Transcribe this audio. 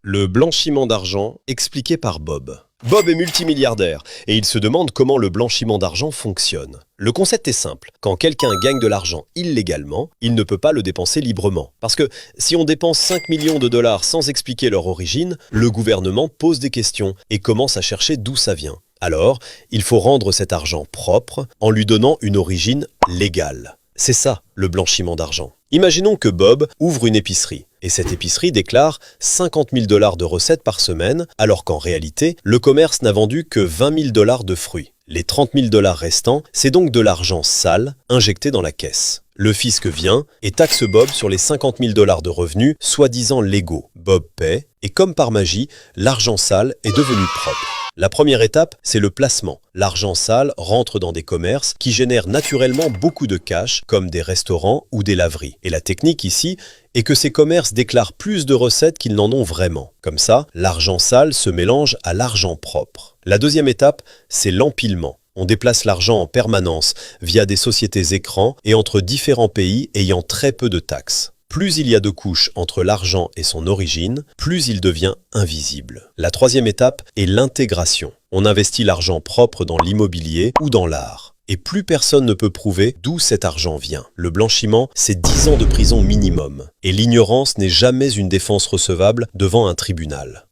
Le blanchiment d'argent expliqué par Bob. Bob est multimilliardaire et il se demande comment le blanchiment d'argent fonctionne. Le concept est simple. Quand quelqu'un gagne de l'argent illégalement, il ne peut pas le dépenser librement. Parce que si on dépense 5 millions de dollars sans expliquer leur origine, le gouvernement pose des questions et commence à chercher d'où ça vient. Alors, il faut rendre cet argent propre en lui donnant une origine légale. C'est ça, le blanchiment d'argent. Imaginons que Bob ouvre une épicerie. Et cette épicerie déclare 50 000 dollars de recettes par semaine, alors qu'en réalité, le commerce n'a vendu que 20 000 dollars de fruits. Les 30 000 dollars restants, c'est donc de l'argent sale injecté dans la caisse. Le fisc vient et taxe Bob sur les 50 000 dollars de revenus, soi-disant légaux. Bob paie, et comme par magie, l'argent sale est devenu propre. La première étape, c'est le placement. L'argent sale rentre dans des commerces qui génèrent naturellement beaucoup de cash, comme des restaurants ou des laveries. Et la technique ici est que ces commerces déclarent plus de recettes qu'ils n'en ont vraiment. Comme ça, l'argent sale se mélange à l'argent propre. La deuxième étape, c'est l'empilement. On déplace l'argent en permanence via des sociétés écrans et entre différents pays ayant très peu de taxes. Plus il y a de couches entre l'argent et son origine, plus il devient invisible. La troisième étape est l'intégration. On investit l'argent propre dans l'immobilier ou dans l'art. Et plus personne ne peut prouver d'où cet argent vient. Le blanchiment, c'est 10 ans de prison minimum. Et l'ignorance n'est jamais une défense recevable devant un tribunal.